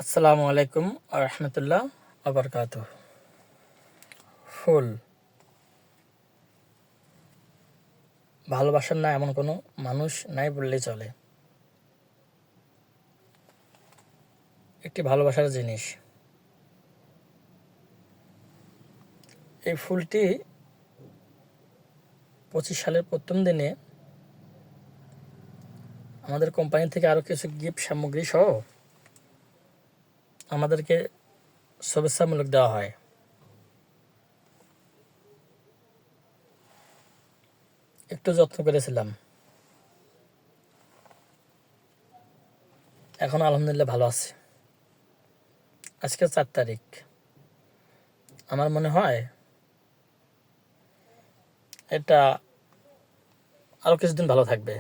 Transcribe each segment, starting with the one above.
আসসালামু আলাইকুম রহমতুল্লাহ আবরকাতুহ। ফুল ভালোবাসার না এমন কোনো মানুষ নাই বললেই চলে। একটি ভালোবাসার জিনিস। এই ফুলটি 25 সালের প্রথম দিনে আমাদের কোম্পানি থেকে আরও কিছু গিফট সামগ্রী সহ আমাদেরকে শুভেচ্ছামূলক দেওয়া হয়। একটু যত্ন করেছিলাম, এখন আলহামদুলিল্লাহ ভালো আছে। আজকে 4 তারিখ। আমার মনে হয় এটা আরও কিছুদিন ভালো থাকবে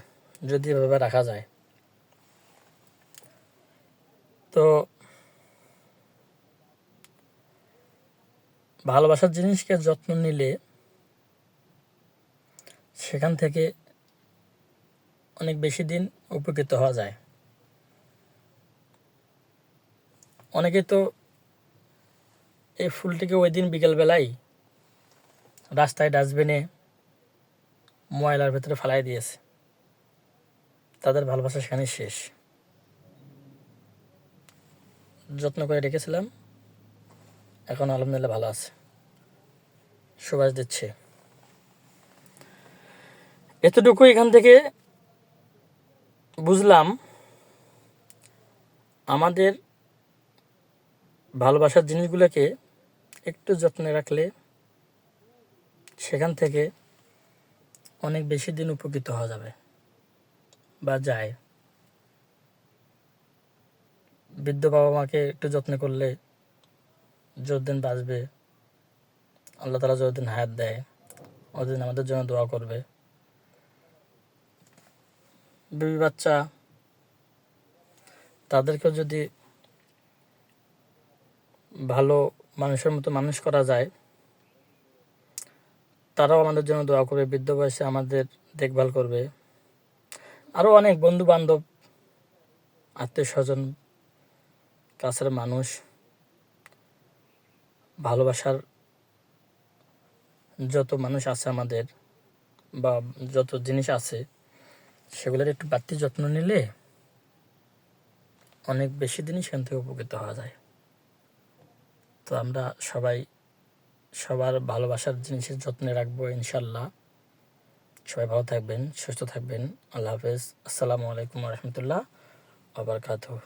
যদি এভাবে রাখা যায়। তো ভালোবাসার জিনিসকে যত্ন নিলে সেখান থেকে অনেক বেশি দিন উপকৃত হওয়া যায়। অনেকে তো এই ফুলটিকে ওই দিন বিকেলবেলায় রাস্তায় ডাস্টবিনে ময়লার ভেতরে ফেলাই দিয়েছে, তাদের ভালোবাসা সেখানে শেষ। যত্ন করে রেখেছিলাম, এখন আলহামদুলিল্লাহ ভালো আছে, সুবাস দিচ্ছে। এতটুকু এখান থেকে বুঝলাম, আমাদের ভালোবাসার জিনিসগুলোকে একটু যত্নে রাখলে সেখান থেকে অনেক বেশি দিন উপকৃত হওয়া যাবে বা যায়। বৃদ্ধ বাবা মাকে একটু যত্ন করলে যতদিন বাঁচবে, আল্লাহ তাআলা যতদিন হায়াত দেয় অতদিন আমাদের জন্য দোয়া করবে। বেবি বাচ্চা, তাদেরকেও যদি ভালো মানুষের মতো মানুষ করা যায়, তারাও আমাদের জন্য দোয়া করবে, বৃদ্ধ বয়সে আমাদের দেখভাল করবে। আরও অনেক বন্ধু বান্ধব, আত্মীয় স্বজন, কাছের মানুষ, ভালোবাসার যত মানুষ আছে আমাদের বা যত জিনিস আছে সেগুলোর একটু বাড়তি যত্ন নিলে অনেক বেশি দিনই সেখান থেকে উপকৃত হওয়া যায়। তো আমরা সবাই সবার ভালোবাসার জিনিসের যত্নে রাখবো ইনশাল্লাহ। সবাই ভালো থাকবেন, সুস্থ থাকবেন। আল্লাহ হাফেজ। আসসালামু আলাইকুম রহমতুল্লাহ আবরকাতুহ।